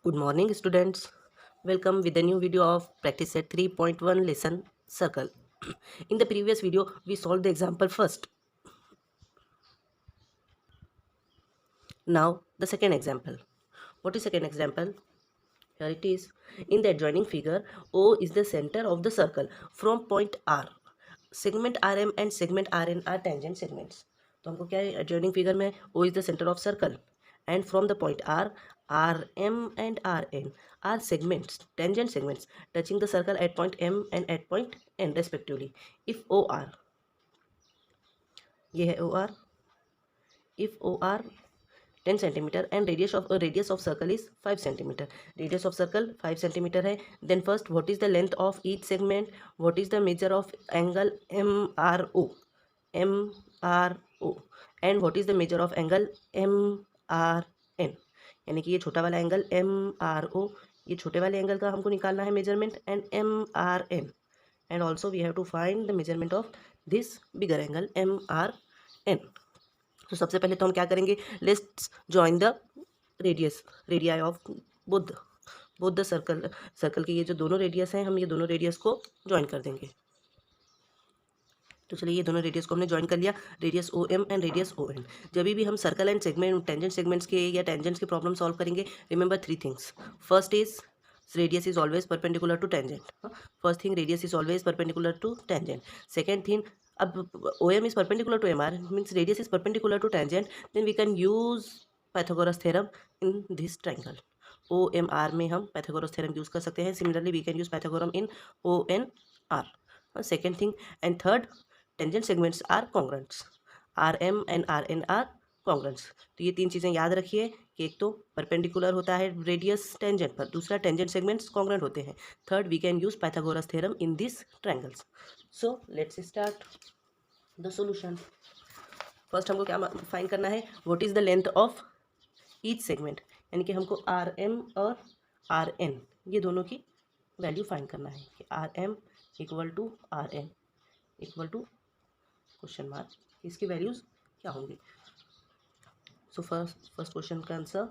Good morning, students. Welcome with a new video of practice set 3.1 lesson circle. In the previous video, we solved the example first. Now, the second example. What is second example? Here it is. In the adjoining figure, O is the center of the circle from point R. Segment RM and segment RN are tangent segments. तो हमको क्या है, adjoining figure में O is the center of circle and from the point R, RM and RN are segments, tangent segments touching the circle at point M and at point N respectively. If OR, ये है OR, if OR 10 centimeter and radius of circle is 5 centimeter. Radius of circle 5 centimeter है. Then first, what is the length of each segment? What is the measure of angle MRO? MRO. And what is the measure of angle MRN? यानी कि ये छोटा वाला angle MRO, ये छोटे वाले angle का हमको निकालना है measurement, and MRN. And also we have to find the measurement of this bigger angle MRN. तो सबसे पहले तो हम क्या करेंगे, let's join the radii of both the circle के ये जो दोनों रेडियस हैं, हम ये दोनों रेडियस को ज्वाइन कर देंगे. तो चलिए ये दोनों रेडियस को हमने ज्वाइन कर लिया, radius O M and radius O N. जब भी हम circle and segment tangent segments के या टेंजेंट्स के प्रॉब्लम सॉल्व करेंगे, remember 3 things. First is radius is always perpendicular to tangent. First thing, radius is always perpendicular to tangent. Second thing, अब OM is perpendicular to MR, means radius is perpendicular to tangent, then we can use Pythagoras theorem in this triangle. OMR में हम Pythagoras theorem use कर सकते हैं. Similarly, we can use Pythagoras in ONR. Second thing, and third, tangent segments are congruents. RM and RN are congruents. तो ये तीन चीज़ें याद रखिए कि एक तो परपेंडिकुलर होता है रेडियस टेंजेंट पर, दूसरा टेंजेंट सेगमेंट्स कॉन्ग्रुएंट होते हैं, third we can use Pythagoras theorem in this triangles. So let's start the solution. First हमको क्या फाइंड करना है, what is the length of each segment, यानी कि हमको आर एम और आर एन ये दोनों की वैल्यू फाइंड करना है कि R M equal to R N equal to question mark, इसकी वैल्यूज क्या होंगी. सो फर्स्ट क्वेश्चन का आंसर,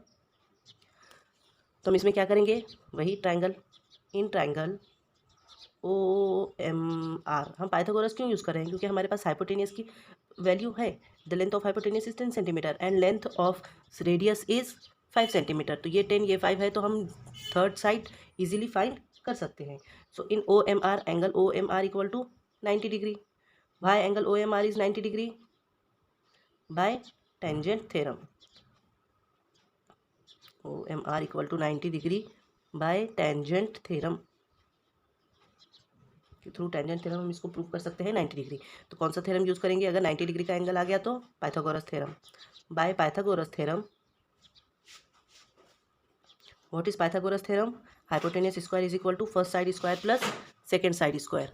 तो हम इसमें क्या करेंगे, वही triangle, in triangle O M R हम पाइथागोरस क्यों यूज़ कर रहे हैं, क्योंकि हमारे पास हाइपोटेनियस की वैल्यू है. The length of hypotenuse is 10 centimetre and length of radius is 5 centimetre. तो ये 10 ये 5 है, तो हम थर्ड साइड इजीली फाइंड कर सकते हैं. So in O M R, angle O M R equal to 90 degree. Why angle O M R is 90 degree? By tangent theorem. OMR equal to 90 degree by tangent theorem. Through tangent theorem हम इसको prove कर सकते हैं 90 degree. तो कौन सा theorem use करेंगे अगर 90 डिग्री का एंगल आ गया, तो Pythagoras theorem. By Pythagoras theorem, what is Pythagoras theorem? Hypotenuse square is equal to first side square plus second side square.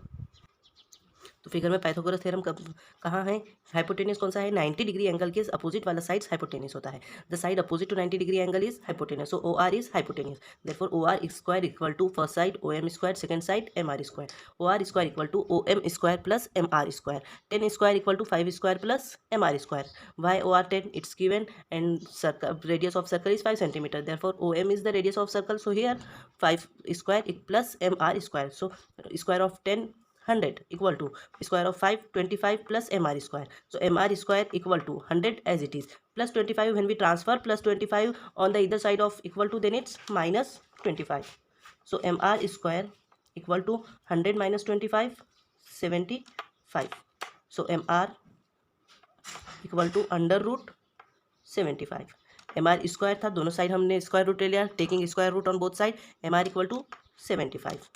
तो फिगर में पाइथागोरस थ्योरम कहाँ है, हाइपोटेनियस कौन सा है, 90 डिग्री एंगल के अपोजिट वाला साइड हाइपोटेनियस होता है. The side opposite to 90 degree angle is hypotenuse, so O R is hypotenuse. Therefore O R square equal to first side O M square, second side M R square. O R square equal to O M square plus M R square. 10 square equal to 5 square plus M R square. Why O R 10? It's given and radius of circle is 5 centimetre. Therefore O M is the radius of circle, so here 5 square plus M R square. So square of 10 100 equal to square of 5 25 plus mr square. So mr square equal to 100 as it is, plus 25 when we transfer plus 25 on the either side of equal to, then it's minus 25. So mr square equal to 100 minus 25 75. So mr equal to under root 75. mr square था, दोनों side हमने square root ले लिया, taking square root on both side. mr equal to 75.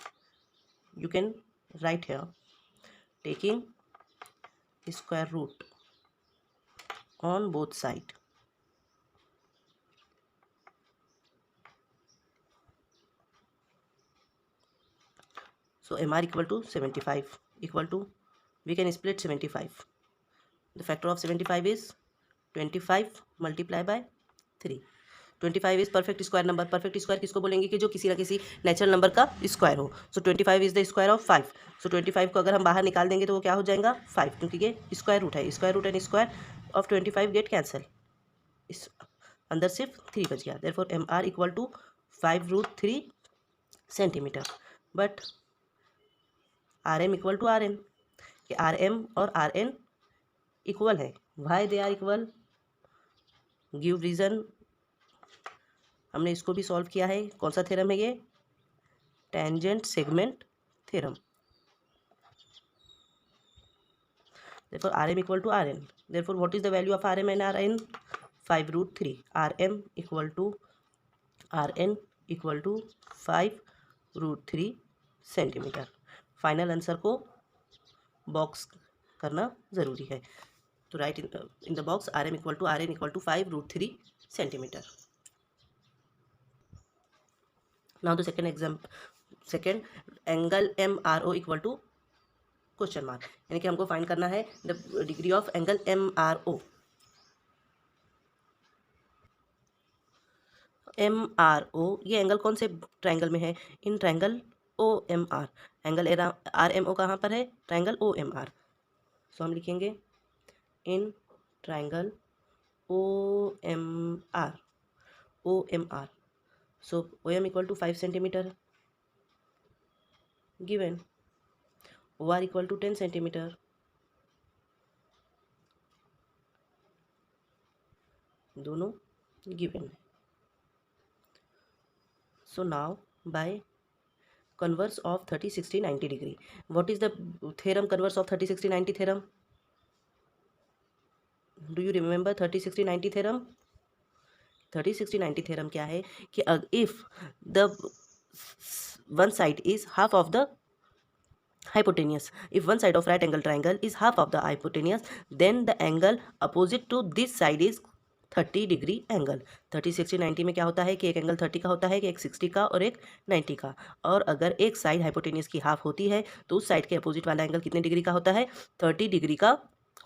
You can write here, taking square root on both side. So mr equal to 75 equal to, we can split 75. The factor of 75 is 25 multiplied by 3. 25 is perfect square number. Perfect square किसको बोलेंगे कि जो किसी ना किसी natural number का square हो. सो 25 is the square of 5. सो 25 को अगर हम बाहर निकाल देंगे तो वो क्या हो जाएगा 5, क्योंकि ये स्क्वायर रूट है. Square root and square of 25 get cancel, इस अंदर सिर्फ 3 बच गया. Therefore M R equal to 5√3 centimetre, but R M equal to R N, कि आर एम और आर एन इक्वल है। Why they are equal, give reason. हमने इसको भी सॉल्व किया है। कौन सा थ्योरम है ये? Tangent segment theorem. therefore rm equal to rn, therefore what is the value of rm and rn? 5√3, rm equal to rn equal to 5√3 centimetre. Final answer को बॉक्स करना ज़रूरी है, तो write in the box rm equal to rn equal to 5√3 centimetre. Now the second example, second angle MRO equal to question mark, यानी कि हमको find करना है the degree of angle MRO। MRO ये एंगल कौन से ट्रायंगल में है? In triangle OMR। Angle RMO कहाँ पर है? Triangle OMR। सो हम लिखेंगे in triangle OMR। So OM equal to 5 centimetre given, OR equal to 10 centimetre, दोनों गिवन है। So now by converse of 30, 60, 90 degree. What is the theorem converse of 30, 60, 90 theorem? Do you remember 30, 60, 90 theorem? 30, 60, 90 theorem क्या है कि if the one side is half of the hypotenuse, if one side of right angle triangle is half of the hypotenuse, then the angle opposite to this side is 30 degree angle. 30, 60, 90 में क्या होता है कि एक angle 30 का होता है, कि एक 60 का और एक 90 का, और अगर एक साइड हाइपोटेनियस की हाफ होती है तो उस साइड के अपोजिट वाला एंगल कितने डिग्री का होता है? 30 डिग्री का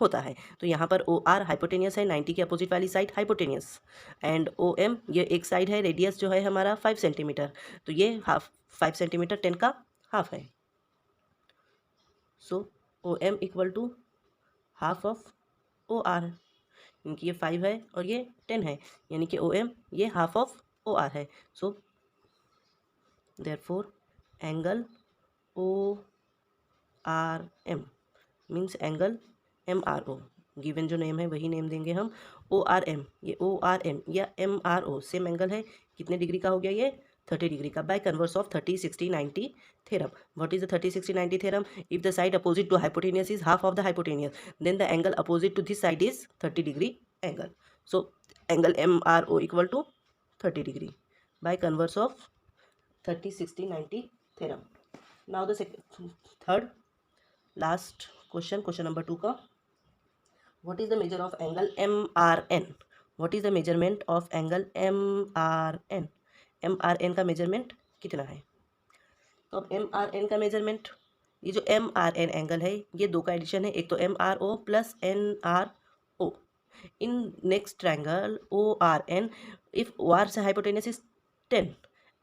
होता है। तो यहाँ पर ओ आर हाइपोटेनियस है, 90 के अपोजिट वाली side hypotenuse, and O M ये एक साइड है, रेडियस जो है हमारा 5 सेंटीमीटर, तो ये हाफ 5 सेंटीमीटर 10 का हाफ है। So O M equal to half of O R, इनकी ये 5 है और ये 10 है, यानी कि ओ एम ये हाफ ऑफ ओ आर है। So therefore angle O R M means angle M R O, given जो नेम है वही नेम देंगे हम। ओ आर एम, ये ओ आर एम या M R O same angle है, कितने डिग्री का हो गया ये? 30 डिग्री का, by converse of 30, 60, 90 theorem. What is the 30, 60, 90 theorem? If the side opposite to hypotenuse is half of the hypotenuse, then the angle opposite to this side is 30 degree angle. So angle MRO equal to 30 degree by converse of 30, 60, 90 theorem. Now the third last question, question number 2 का, what is the measure of angle MRN? What is the measurement of angle MRN? MRN का measurement कितना है? तो अब MRN का measurement, ये जो MRN angle है ये दो का एडिशन है, एक तो MRO plus NRO। In next triangle ORN, if OR से hypotenuse is 10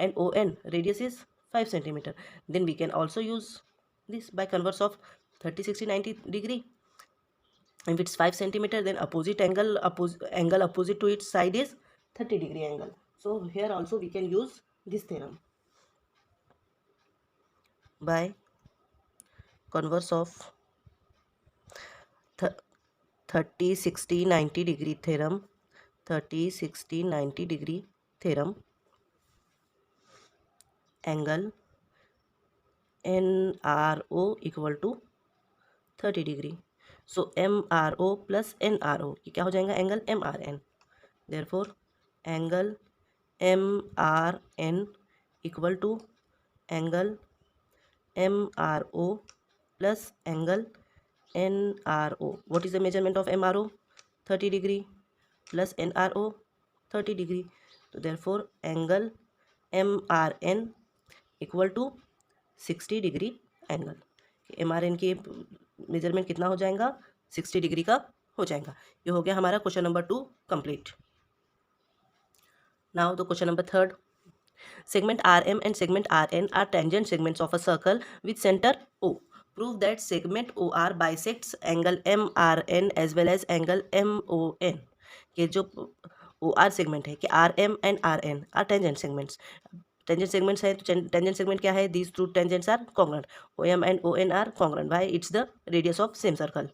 and ON radius is 5 centimeter, then we can also use this by converse of 30, 60, 90 degree. If it's 5 centimeter, then opposite angle opposite to its side is 30 degree angle. So here also we can use this theorem by converse of 30, 60, 90 degree theorem. 30, 60, 90 degree theorem, angle NRO equal to 30 degree. So MRO plus NRO ये क्या हो जाएगा? Angle MRN। Therefore angle MRN equal to angle MRO plus angle NRO। What is the measurement of MRO? 30 degree plus NRO 30 degree, तो therefore angle MRN equal to 60 degree angle. MRN की measurement कितना हो जाएगा? 60 degree का हो जाएगा। ये हो गया हमारा question number 2 complete. Now the question number 3, segment RM and segment RN are tangent segments of a circle with center O. Prove that segment OR bisects angle MRN as well as angle MON। कि जो O R segment है कि R M and R N are tangent segments. Tangent segments है तो tangent segment क्या है, these two tangents are congruent, O M and O N are congruent, why it's the radius of same circle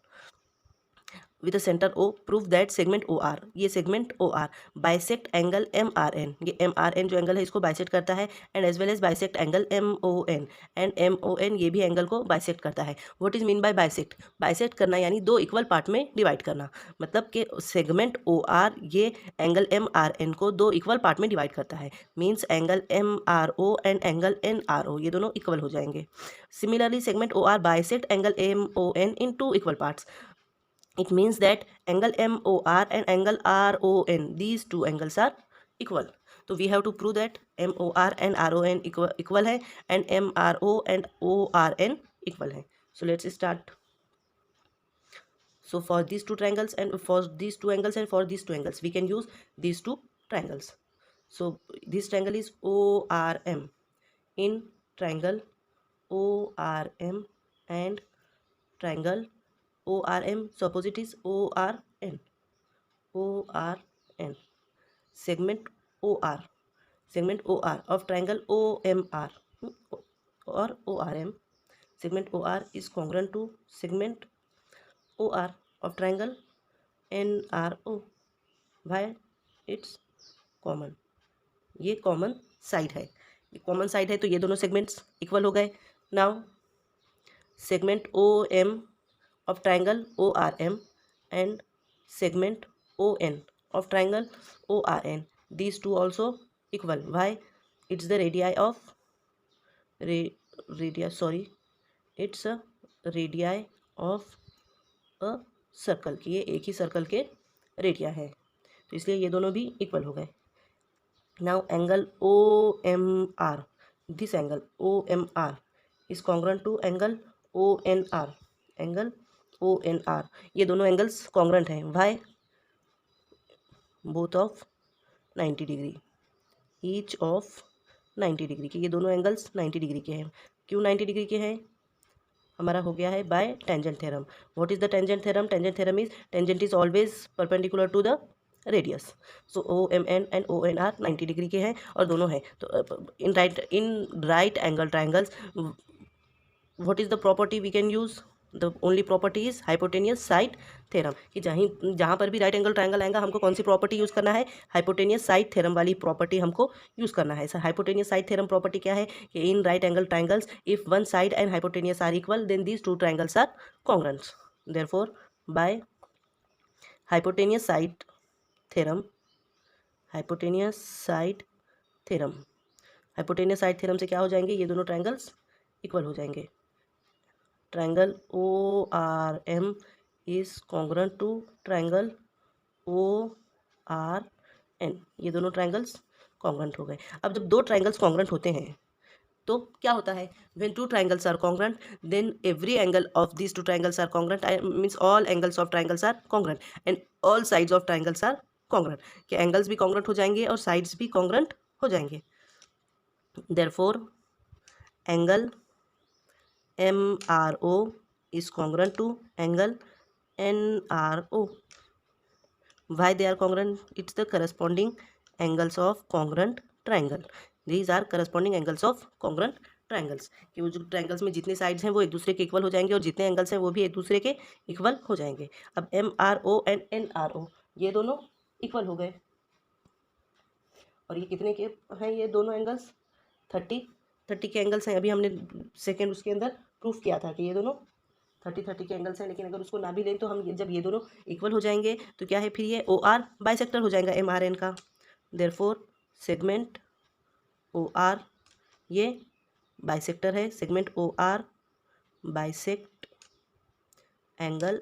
with centre O, prove that segment O R, ये segment O R bisect angle M R N, ये M R N जो angle है इसको bisect करता है, and as well as bisect angle M O N, and M O N ये भी angle को बाइसेक्ट करता है। What is mean by bisect, bisect करना यानी दो इक्वल पार्ट में डिवाइड करना, मतलब कि सेगमेंट ओ आर ये एंगल एम आर एन को दो इक्वल पार्ट में डिवाइड करता है, means angle M R O and angle N R O ये दोनों इक्वल हो जाएंगे। Similarly segment O R bisect angle M O N in two equal parts, it means that angle MOR and angle RON, these two angles are equal. So we have to prove that MOR and RON equal है and MRO and ORN equal है. So let's start. So for these two triangles and for these two angles and for these two angles we can use these two triangles. So this triangle is ORM. In triangle ORM and triangle ORM, so opposite is ORN. ORN segment OR, segment OR of triangle OMR or ORM, segment OR is congruent to segment OR of triangle NRO. Why? It's common, ये common side है, ये common side है तो ये दोनों segments equal हो गए। Now segment OM of triangle ORM and segment ON of triangle ORN, these two also equal. Why? It's the radii of it's a radii of a circle कि ये एक ही circle के रेडिया है तो इसलिए ये दोनों भी इक्वल हो गए। Now angle OMR, this angle OMR is congruent to angle ONR, angle ONR ये दोनों एंगल्स कॉन्ग्रुएंट हैं। Why? Both of 90 degree, each of 90 degree के, ये दोनों एंगल्स 90 डिग्री के हैं। क्यों 90 डिग्री के हैं? हमारा हो गया है by tangent theorem. What is the tangent theorem? Tangent theorem is tangent is always perpendicular to the radius. So O M N and O N R 90 degree के हैं और दोनों हैं तो in right angle triangles what is the property we can use? The only property is hypotenuse side theorem कि जहाँ पर भी राइट एंगल ट्राइंगल आएगा हमको कौन सी प्रॉपर्टी यूज़ करना है? हाइपोटेनियस साइड थ्योरम वाली प्रॉपर्टी हमको यूज़ करना है। हाइपोटेनियस साइड थ्योरम प्रॉपर्टी क्या है कि in right angle triangles if one side and hypotenuse are equal then these two triangles are congruent. Therefore by hypotenuse side theorem, hypotenuse side theorem, hypotenuse side theorem से क्या हो जाएंगे? ये दोनों triangles equal हो जाएंगे। Triangle ORM is congruent to triangle ORN, ये दोनों ट्राइंगल्स कॉन्ग्रुएंट हो गए। अब जब दो ट्राइंगल्स कॉन्ग्रुएंट होते हैं तो क्या होता है? When two triangles are congruent then every angle of these two triangles are congruent, means all angles of triangles are congruent and all sides of triangles are congruent, कि एंगल्स भी congruent हो जाएंगे और साइड्स भी congruent हो जाएंगे। Therefore angle MRO is congruent to angle NRO. Why they are congruent? It's the corresponding angles of congruent triangle. These are corresponding angles of congruent triangles कि वो जो ट्राइंगल्स में जितने साइड्स हैं वो एक दूसरे के इक्वल हो जाएंगे और जितने एंगल्स हैं वो भी एक दूसरे के इक्वल हो जाएंगे। अब MRO एंड NRO ये दोनों इक्वल हो गए और ये कितने के हैं? ये दोनों एंगल्स 30 के एंगल्स हैं। अभी हमने सेकेंड उसके अंदर प्रूफ किया था कि ये दोनों 30 के एंगल्स हैं, लेकिन अगर उसको ना भी लें तो हम जब ये दोनों इक्वल हो जाएंगे तो क्या है फिर ये OR बाइसेक्टर हो जाएगा MRN का। देयरफॉर सेगमेंट OR ये बाइसेक्टर है, segment OR bisect angle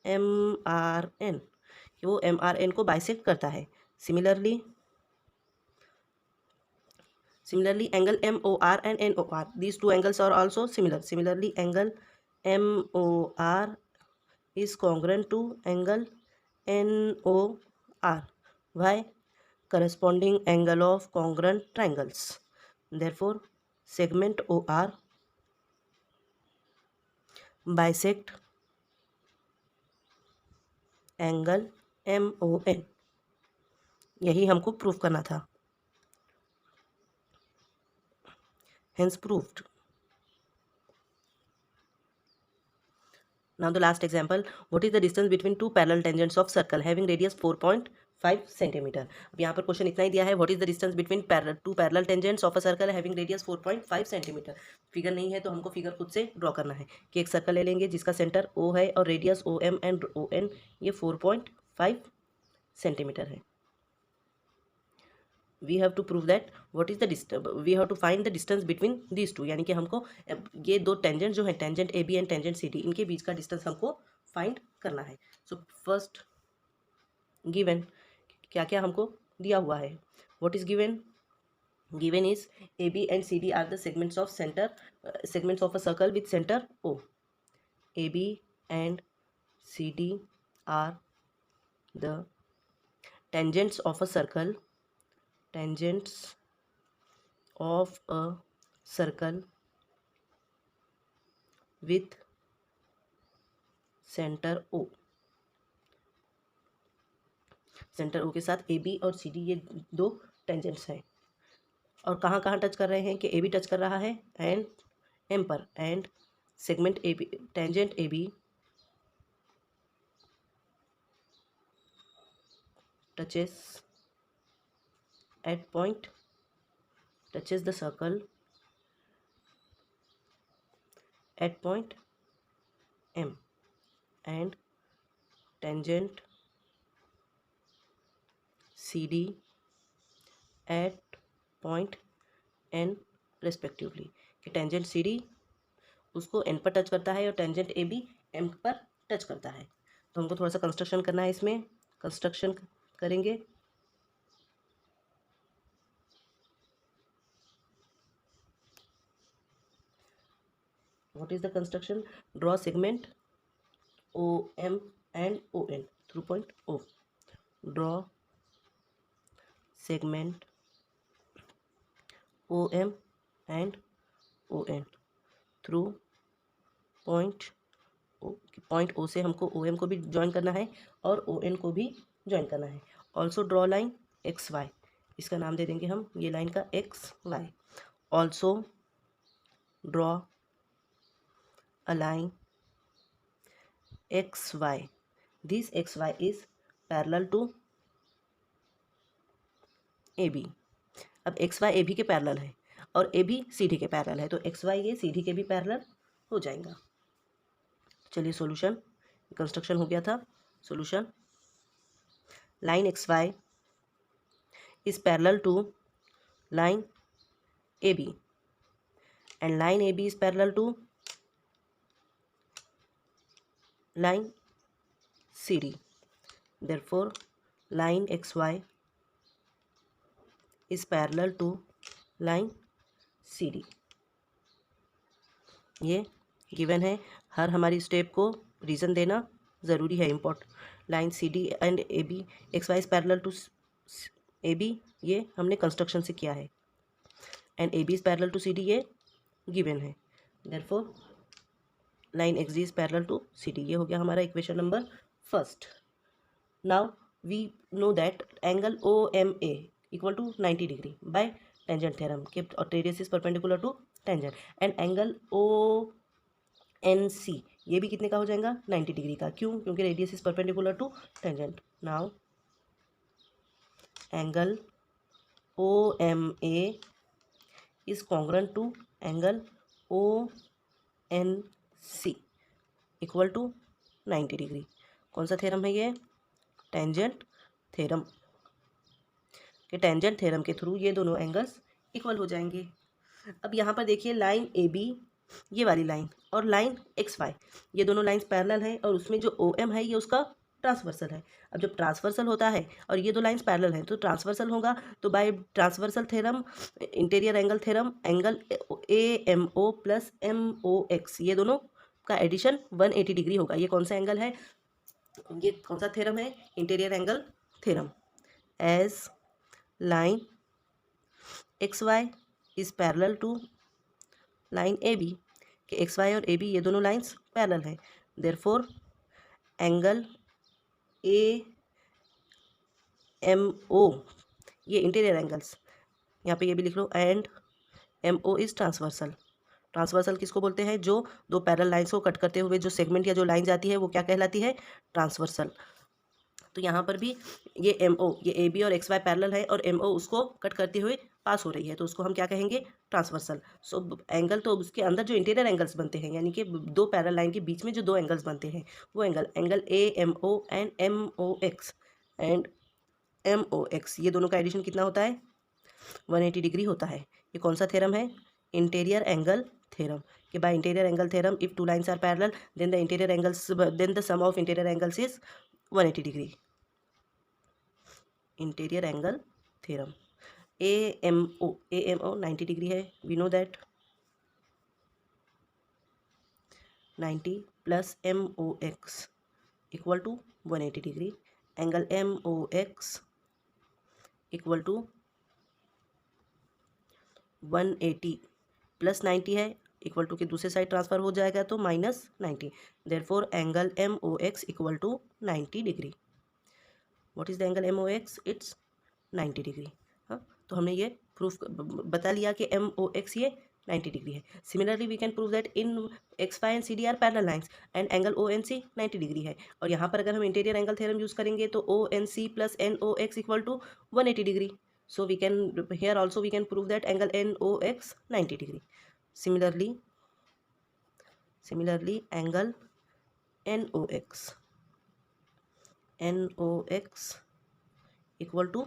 MRN कि वो MRN को बाइसेक्ट करता है। Similarly angle MOR and NOR, these two angles are also similar. Similarly angle MOR is congruent to angle NOR. Why? Corresponding angle of congruent triangles. Therefore segment OR bisect angle MON यही हमको proof करना था। Hence proved. Now the last example, what is the distance between two parallel tangents of circle having radius 4.5 cm? अब यहाँ पर question इतना ही दिया है, what is the distance between two parallel tangents of a circle having radius 4.5 cm? Figure नहीं है तो हमको फिगर खुद से ड्रॉ करना है कि एक सर्कल ले लेंगे जिसका सेंटर O है और रेडियस OM एंड ON ये 4.5 सेंटीमीटर है। We have to prove that what is the distance, we have to find the distance between these two, यानी कि हमको ये दो टेंजेंट जो है tangent A B and tangent C D इनके बीच का डिस्टेंस हमको फाइंड करना है। सो फर्स्ट गिवन क्या क्या हमको दिया हुआ है, what is given, given is A B and C D are the segments of centre, segments of a circle with centre O. A B and C D are the tangents of a circle, tangents of a circle with center O। Centre O के साथ A B और C D ये दो tangents हैं और कहाँ कहाँ touch कर रहे हैं कि ए बी टच कर रहा है एंड एम पर, and segment A B tangent A B touches at point, touches the circle at point M and tangent CD at point N respectively, कि टेंजेंट CD उसको N पर touch करता है और टेंजेंट AB M पर touch करता है। तो हमको थोड़ा सा कंस्ट्रक्शन करना है, इसमें कंस्ट्रक्शन करेंगे। What is the construction, draw segment OM and ON through point O, draw segment OM and ON through point O। Point O से हमको OM को भी ज्वाइन करना है और ON को भी ज्वाइन करना है। ऑल्सो ड्रॉ लाइन XY, इसका नाम दे देंगे हम ये लाइन का XY। Also draw a line XY, this XY is parallel to AB। अब XY AB के पैरेलल है और AB CD के पैरेलल है तो XY ये CD के भी पैरेलल हो जाएगा। चलिए सॉल्यूशन, कंस्ट्रक्शन हो गया था। Solution, line XY is parallel to line AB and line AB is parallel to line CD, therefore line XY is parallel to line CD। ये गिवन है, हर हमारी स्टेप को रीज़न देना ज़रूरी है, important. Line CD and AB, XY is parallel to AB ये हमने कंस्ट्रक्शन से किया है and AB is parallel to CD ये गिवन है, therefore line XG is parallel to CD। ये हो गया हमारा equation number first. Now we know that angle OMA equal to 90 degree by tangent theorem के, और radius is perpendicular to tangent, and angle ONC ये भी कितने का हो जाएगा 90 डिग्री का, क्यों, क्योंकि radius is perpendicular to tangent. Now angle OMA is congruent to angle ONC equal to 90 degree. कौन सा थ्योरम है ये, टेंजेंट थ्योरम, कि टेंजेंट थ्योरम के थ्रू ये दोनों एंगल्स इक्वल हो जाएंगे। अब यहाँ पर देखिए लाइन AB ये वाली लाइन और लाइन XY ये दोनों लाइंस पैरेलल हैं और उसमें जो OM है ये उसका ट्रांसवर्सल है। अब जब ट्रांसवर्सल होता है और ये दो लाइंस पैरेलल हैं तो ट्रांसवर्सल होगा, तो by transversal theorem, interior angle theorem, angle AMO plus MOX ये दोनों का एडिशन 180 डिग्री होगा। ये कौन सा एंगल है, ये कौन सा थ्योरम है, interior angle theorem. As line XY is parallel to line AB, कि XY और AB ये दोनों लाइंस पैरेलल हैं, देयरफॉर एंगल MO, ये इंटीरियर एंगल्स, यहाँ पे ये भी लिख लो, and MO is transversal. Transversal किसको बोलते हैं? जो दो पैरेलल लाइंस को कट करते हुए जो सेगमेंट या जो लाइन जाती है वो क्या कहलाती है? ट्रांसवर्सल। तो यहाँ पर भी ये MO, ये AB और XY पैरेलल है और MO उसको कट करते हुए पास हो रही है, तो उसको हम क्या कहेंगे? ट्रांसवर्सल। सो एंगल तो उसके अंदर जो इंटीरियर एंगल्स बनते हैं, यानी कि दो पैरेलल लाइन के बीच में जो दो एंगल्स बनते हैं, वो angle AMO and MOX and MOX, ये दोनों का एडिशन कितना होता है? 180 डिग्री होता है। ये कौन सा थ्योरम है? Interior angle theorem. कि by interior angle theorem, if two lines are parallel then the sum of interior angles is 180 degree. Interior angle theorem. AMO 90 degree है, we know that. 90 plus MOX equal to 180 degree. Angle MOX equal to 180 plus 90 है, equal to के दूसरे side transfer हो जाएगा तो -90। Therefore angle MOX equal to 90 degree. What is the angle MOX? It's 90 degree. हाँ, तो हमने ये प्रूफ बता लिया कि MOX ये 90 डिग्री है। Similarly we can prove that in XY and CD are parallel lines and angle ONC 90 degree है। और यहाँ पर अगर हम इंटीरियर एंगल थ्योरम यूज करेंगे तो ONC plus NOX equal to 180 degree. So we can here also we can prove that angle NOX 90 degree. Similarly angle NOX equal to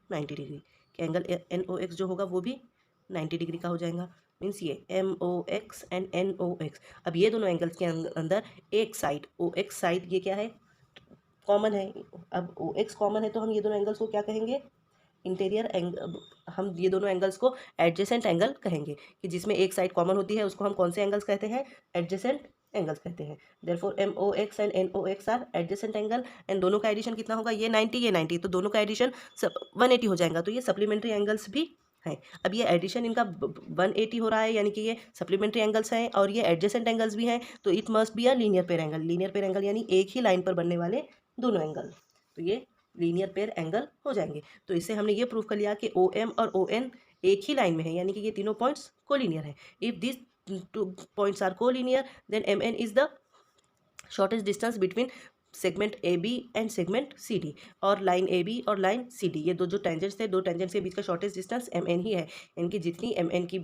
90 degree. कि angle NOX जो होगा वो भी 90 डिग्री का हो जाएगा। मीन्स ये MOX एंड NOX। अब ये दोनों एंगल्स के अंदर एक साइड OX साइड ये क्या है? कॉमन है। अब OX कॉमन है तो हम ये दोनों एंगल्स को क्या कहेंगे? Interior angle. हम ये दोनों एंगल्स को एडजेसेंट एंगल कहेंगे, कि जिसमें एक साइड कॉमन होती है उसको हम कौन से एंगल्स कहते हैं? एडजेसेंट एंगल्स कहते हैं। Therefore MOX and NOX are adjacent angle and दोनों का एडिशन कितना होगा? ये 90 ये 90, तो दोनों का एडिशन 180 हो जाएगा। तो ये सप्लीमेंट्री एंगल्स भी हैं। अब ये एडिशन इनका 180 हो रहा है, यानी कि ये सप्लीमेंट्री एंगल्स हैं और ये एडजेसेंट एंगल्स भी हैं, तो it must be a linear pair angle. Linear pair angle यानी एक ही लाइन पर बनने वाले दोनों एंगल, तो ये लीनियर पेयर एंगल हो जाएंगे। तो इससे हमने ये प्रूव कर लिया कि OM और ON एक ही लाइन में है, यानी कि ये तीनों पॉइंट्स कोलिनियर है। If this two points are collinear then MN is the shortest distance between segment AB and segment CD। और लाइन AB और लाइन CD, ये दो जो टेंजेंट्स थे, दो टेंजेंट्स के बीच का शॉर्टेस्ट डिस्टेंस MN ही है। इनकी जितनी MN की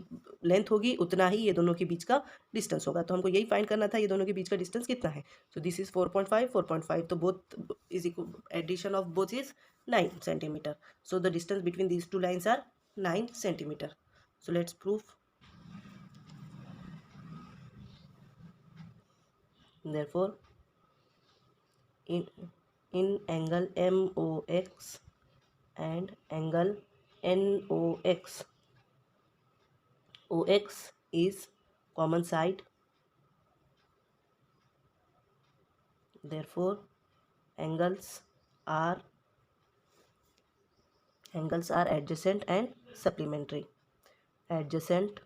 लेंथ होगी उतना ही ये दोनों के बीच का डिस्टेंस होगा। तो हमको यही फाइंड करना था, ये दोनों के बीच का डिस्टेंस कितना है। सो दिस इज 4.5 तो both is equal, addition of both is 9 centimetre. So the distance between these two lines are 9 centimetre. So let's proof. therefore in angle MOX and angle NOX, OX is common side, therefore angles are adjacent and supplementary. Adjacent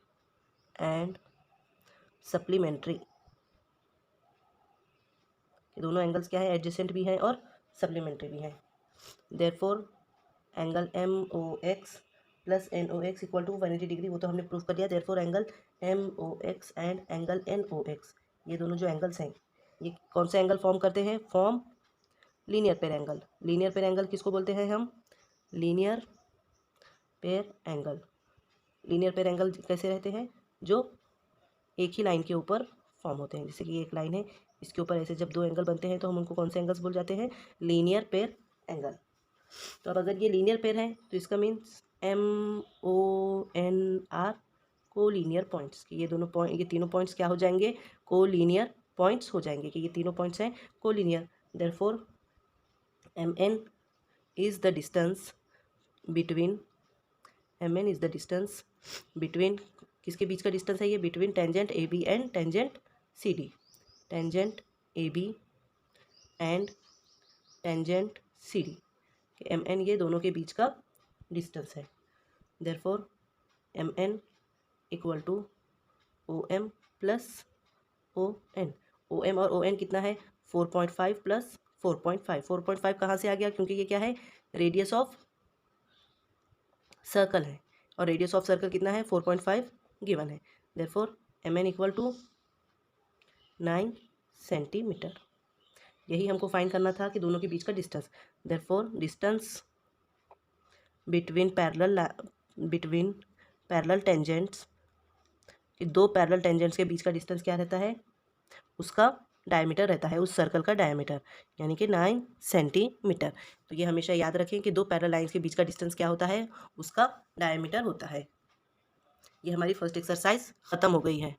and supplementary, दोनों angles क्या है? Adjacent भी हैं और supplementary भी हैं। Therefore angle MOX plus NOX equal to 180 degree, वो तो हमने प्रूव कर दिया। Therefore angle MOX and angle NOX, ये दोनों जो एंगल्स हैं ये कौन से एंगल फॉर्म करते हैं? Form linear pair angle. Linear pair angle किसको बोलते हैं हम? Linear pair angle. Linear pair angle कैसे रहते हैं? जो एक ही लाइन के ऊपर फॉर्म होते हैं। जैसे कि एक लाइन है, इसके ऊपर ऐसे जब दो एंगल बनते हैं तो हम उनको कौन से एंगल्स बोल जाते हैं? Linear pair angle. तो अब अगर ये लीनियर पेयर है तो इसका मीन्स MON आर को लीनियर पॉइंट्स, कि ये दोनों पॉइंट, ये तीनों पॉइंट्स क्या हो जाएंगे? को लीनियर पॉइंट्स हो जाएंगे, कि ये तीनों पॉइंट्स हैं collinear. Therefore MN is the distance between, MN is the distance between, किसके बीच का डिस्टेंस है ये? Between tangent AB and tangent CD। Tangent AB and tangent CD, MN ये दोनों के बीच का डिस्टेंस है। Therefore MN equal to OM plus ON। OM और ON कितना है? 4.5 प्लस 4.5। 4.5 कहाँ से आ गया? क्योंकि ये क्या है? रेडियस ऑफ सर्कल है, और रेडियस ऑफ सर्कल कितना है 4.5 गिवन है। Therefore mn equal to 9 centimetre. यही हमको फाइंड करना था कि दोनों के बीच का distance. Therefore distance between parallel tangents, दो पैरेलल टेंजेंट्स के बीच का डिस्टेंस क्या रहता है, उसका डायमीटर रहता है, उस सर्कल का डायमीटर, यानी कि 9 सेंटीमीटर। तो ये हमेशा याद रखें कि दो पैरेलल लाइंस के बीच का डिस्टेंस क्या होता है, उसका डायमीटर होता है। ये हमारी फर्स्ट एक्सरसाइज ख़त्म हो गई है।